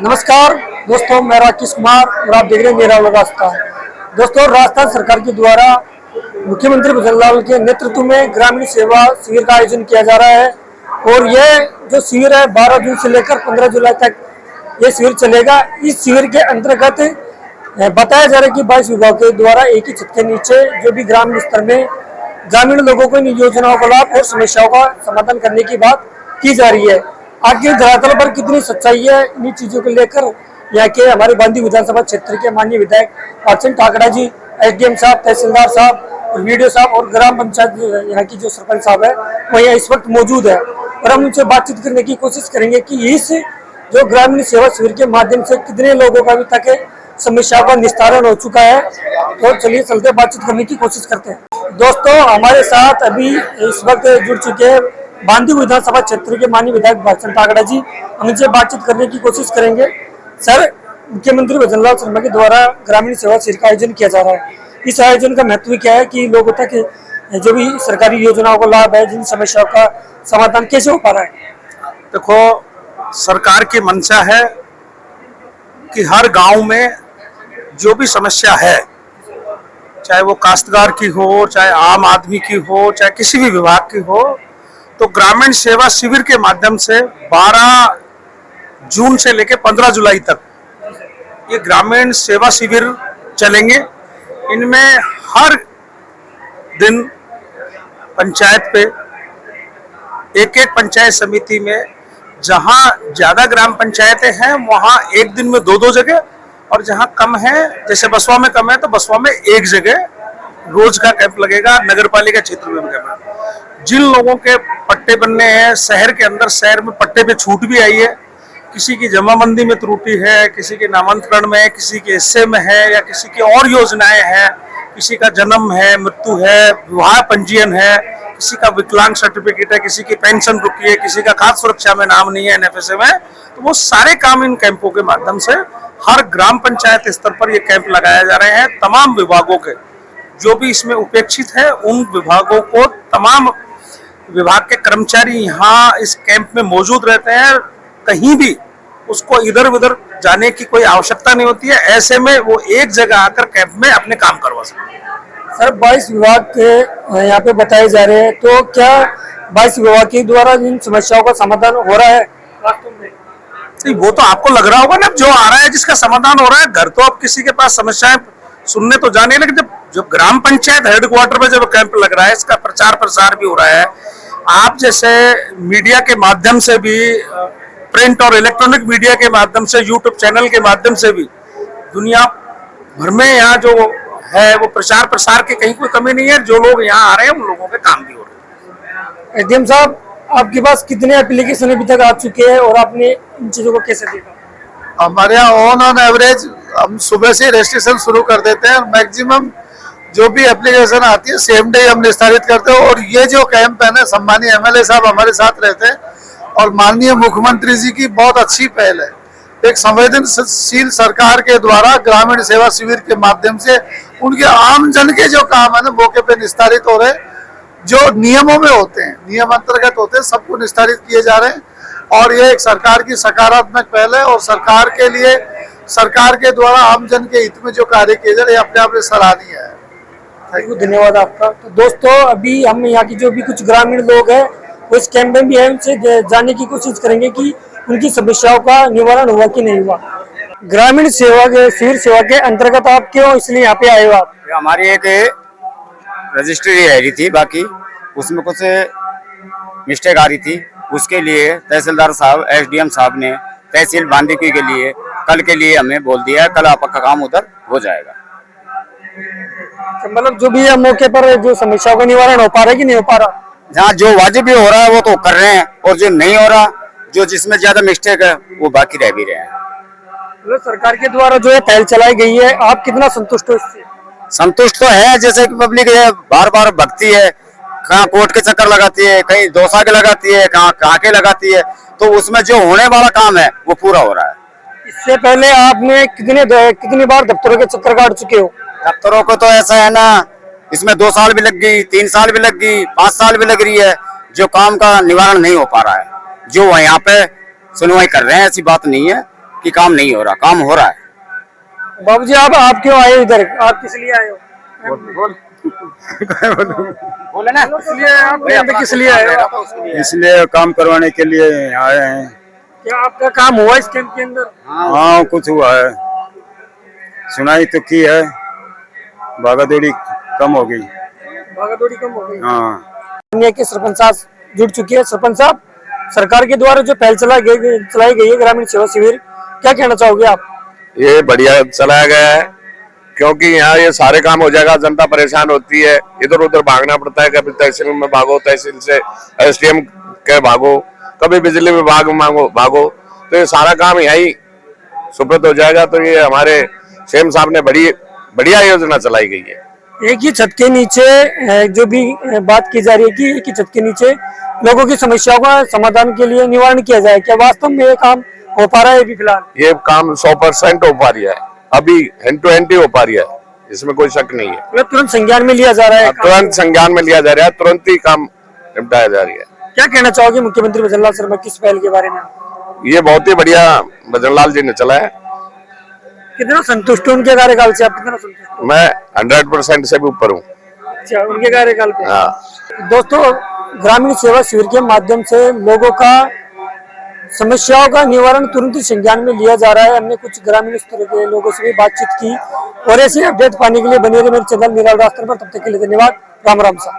नमस्कार दोस्तों, मैं राकेश कुमार और आप देख रहे हैं मेरा वाला रास्ता। दोस्तों, राजस्थान सरकार के द्वारा मुख्यमंत्री भजन लाल के नेतृत्व में ग्रामीण सेवा शिविर का आयोजन किया जा रहा है और यह जो शिविर है 12 जून से लेकर 15 जुलाई तक ये शिविर चलेगा। इस शिविर के अंतर्गत बताया जा रहा है कि 22 विभाग के द्वारा एक ही छत के नीचे जो भी ग्रामीण स्तर में ग्रामीण लोगों को इन योजनाओं का लाभ और समस्याओं का समाधान करने की बात की जा रही है। आखिर धरातल पर कितनी सच्चाई है इन चीजों को लेकर यहाँ के हमारे बांदी विधानसभा क्षेत्र के माननीय विधायक अर्चन ठाकरा जी, एसडीएम साहब, तहसीलदार साहब और वीडियो साहब और ग्राम पंचायत यहाँ की जो सरपंच साहब है वो यहाँ इस वक्त मौजूद है और हम उनसे बातचीत करने की कोशिश करेंगे कि इस जो ग्रामीण सेवा शिविर के माध्यम से कितने लोगों का अभी तक समस्याओं का निस्तारण हो चुका है। तो चलिए चलते बातचीत करने की कोशिश करते हैं। दोस्तों, हमारे साथ अभी इस वक्त जुड़ चुके हैं बांदी विधानसभा क्षेत्र के माननीय विधायक अर्चन ठाकरा जी। हम इनसे बातचीत करने की कोशिश करेंगे। सर, मुख्यमंत्री भजन लाल शर्मा के द्वारा ग्रामीण सेवा शिविर का आयोजन किया जा रहा है। इस आयोजन का महत्व क्या है कि लोगों तक जो भी सरकारी योजनाओं का लाभ है, जिन समस्याओं का समाधान कैसे हो पा रहा है? देखो, सरकार की मंशा है कि हर गांव में जो भी समस्या है, चाहे वो काश्तकार की हो, चाहे आम आदमी की हो, चाहे किसी भी विभाग की हो, तो ग्रामीण सेवा शिविर के माध्यम से 12 जून से लेकर 15 जुलाई तक ये ग्रामीण सेवा शिविर चलेंगे। इनमें हर दिन पंचायत पे एक पंचायत समिति में जहां ज्यादा ग्राम पंचायतें हैं वहां एक दिन में 2-2 जगह, और जहां कम है, जैसे बसवा में कम है तो बसवा में एक जगह रोज का कैंप लगेगा। नगर पालिका क्षेत्र में भी कैंप। जिन लोगों के पट्टे बनने हैं शहर के अंदर, शहर में पट्टे पे छूट भी आई है, किसी की जमाबंदी में त्रुटि है, किसी के नामांतरण में, किसी के हिस्से में है, या किसी की और योजनाएं हैं, किसी का जन्म है, मृत्यु है, विवाह पंजीयन है, किसी का विकलांग सर्टिफिकेट है, किसी की पेंशन रुकी है, किसी का खाद्य सुरक्षा में नाम नहीं है एनएफएसए में, तो वो सारे काम इन कैंपों के माध्यम से हर ग्राम पंचायत स्तर पर ये कैंप लगाए जा रहे हैं। तमाम विभागों के जो भी इसमें उपेक्षित है उन विभागों को तमाम विभाग के कर्मचारी यहाँ इस कैंप में मौजूद रहते हैं। कहीं भी उसको इधर उधर जाने की कोई आवश्यकता नहीं होती है। ऐसे में वो एक जगह आकर कैंप में अपने काम करवा सकते हैं। सर, 22 विभाग के यहाँ पे बताए जा रहे हैं, तो क्या 22 विभाग के द्वारा इन समस्याओं का समाधान हो रहा है वास्तव में? नहीं, वो तो आपको लग रहा होगा ना, जो आ रहा है जिसका समाधान हो रहा है। घर तो अब किसी के पास समस्याएं सुनने तो जाने, लेकिन जब ग्राम पंचायत हेडक्वार्टर में जब कैंप लग रहा है, इसका प्रचार प्रसार भी हो रहा है। आप जैसे मीडिया के माध्यम से भी, प्रिंट और इलेक्ट्रॉनिक मीडिया के माध्यम से, यूट्यूब चैनल के माध्यम से भी दुनिया भर में यहाँ जो है वो प्रचार प्रसार की कहीं कोई कमी नहीं है। जो लोग यहाँ आ रहे हैं उन लोगों के काम भी हो रहे हैं। एसडीएम साहब, आपके पास कितने एप्लीकेशन अभी तक आ चुके हैं और आपने इन चीजों को कैसे देखा? हमारे यहाँ ऑन एवरेज हम सुबह से रजिस्ट्रेशन शुरू कर देते हैं। मैक्सिमम जो भी एप्लीकेशन आती है सेम डे हम निस्तारित करते हैं। और ये जो कैंप है ना, सम्मानीय एमएलए साहब हमारे साथ रहते हैं और माननीय मुख्यमंत्री जी की बहुत अच्छी पहल है। एक संवेदनशील सरकार के द्वारा ग्रामीण सेवा शिविर के माध्यम से उनके आम जन के जो काम है ना मौके पे निस्तारित हो रहे हैं, जो नियमों में होते हैं, नियम अंतर्गत होते हैं, सबको निस्तारित किए जा रहे हैं। और ये एक सरकार की सकारात्मक पहल है और सरकार के लिए, सरकार के द्वारा आम जन के हित में जो कार्य किए जा रहे हैं अपने आप में सराहनीय है। थैंक यू, धन्यवाद आपका। तो दोस्तों, अभी हम यहाँ की जो भी कुछ ग्रामीण लोग हैं वो इस कैंप में भी है, उनसे जानने की कोशिश करेंगे कि उनकी समस्याओं का निवारण हुआ कि नहीं हुआ। ग्रामीण सेवा के शिविर सेवा के अंतर्गत आप क्यों इसलिए यहाँ पे आए हो? आप हमारी एक रजिस्ट्री रह रही थी, बाकी उसमें कुछ मिस्टेक आ रही थी, उसके लिए तहसीलदार साहब, एसडीएम साहब ने तहसील बांदी के लिए कल के लिए हमें बोल दिया है, कल आपका काम उधर हो जाएगा। मतलब जो भी है मौके पर जो समस्याओं का निवारण हो पा रहा है कि नहीं हो पा रहा? जहाँ जो वाजिब हो रहा है वो तो कर रहे हैं, और जो नहीं हो रहा, जो जिसमें ज्यादा मिस्टेक है वो बाकी रह भी रहे हैं। मतलब सरकार के द्वारा जो है पहल चलाई गई है, आप कितना संतुष्ट हो इससे? संतुष्ट तो है। जैसे कि पब्लिक बार बार भगती है, कहाँ कोर्ट के चक्कर लगाती है, कहीं दोसा के लगाती है, कहाँ के लगाती है, तो उसमें जो होने वाला काम है वो पूरा हो रहा है। इससे पहले आपने कितनी बार दफ्तरों के चक्कर काट चुके हो? दफ्तरों को तो ऐसा है ना, इसमें 2 साल भी लग गई, 3 साल भी लग गई, 5 साल भी लग रही है, जो काम का निवारण नहीं हो पा रहा है। जो यहाँ पे सुनवाई कर रहे हैं ऐसी बात नहीं है, कि काम नहीं हो रहा, काम हो रहा है। बाबूजी आप क्यों आए इधर, आप किस लिए आए हो? बोले ना, इसलिए आप यहाँ पे किस लिए आए हो? इसलिए काम करवाने के लिए आए हैं। क्या आपका काम हुआ इस कैंप के अंदर? हाँ कुछ हुआ है, सुनाई तो की है, भागादौड़ी कम हो गई। भागादौड़ी कम हो गई। हाँ दुनिया के सरपंच साहब जुड़ चुके हैं। सरपंच साहब, सरकार के द्वारा जो पहल चलाई गई है ग्रामीण सेवा शिविर, क्या कहना चाहोगे आप? ये बढ़िया चलाया गया है, क्योंकि यहाँ ये सारे काम हो जाएगा। जनता परेशान होती है, इधर उधर भागना पड़ता है, कभी तहसील में भागो, तहसील से SDM के भागो, कभी बिजली विभाग में भागो, तो ये सारा काम यही सुपुर्द हो जाएगा। तो ये हमारे CM साहब ने बढ़िया योजना चलाई गई है। एक ही छत के नीचे जो भी बात की जा रही है कि एक ही छत के नीचे लोगों की समस्याओं का समाधान के लिए निवारण किया जाए, क्या वास्तव में ये काम हो पा रहा है अभी फिलहाल? ये काम 100% हो पा रहा है, अभी हैंड टू हैंड ही हो पा रहा है, इसमें कोई शक नहीं है। मतलब तुरंत संज्ञान में लिया जा रहा है? तुरंत संज्ञान में लिया जा रहा है, तुरंत ही काम निपटाया जा रहा है। क्या कहना चाहोगे मुख्यमंत्री भजनलाल शर्मा की इस पहल के बारे में? ये बहुत ही बढ़िया भजनलाल जी ने चलाया। कितना संतुष्ट हो उनके कार्यकाल से आप? कितना संतुष्ट हो? मैं 100% से भी ऊपर हूँ। अच्छा, उनके कार्यकाल पे। हाँ। दोस्तों, ग्रामीण सेवा शिविर के माध्यम से लोगों का समस्याओं का निवारण तुरंत ही संज्ञान में लिया जा रहा है। हमने कुछ ग्रामीण स्तर के लोगों से भी बातचीत की और ऐसी अपडेट पाने के लिए बने रहे मेरे चैनल निराल रास्ते पर। तब तक के लिए धन्यवाद। राम राम सा।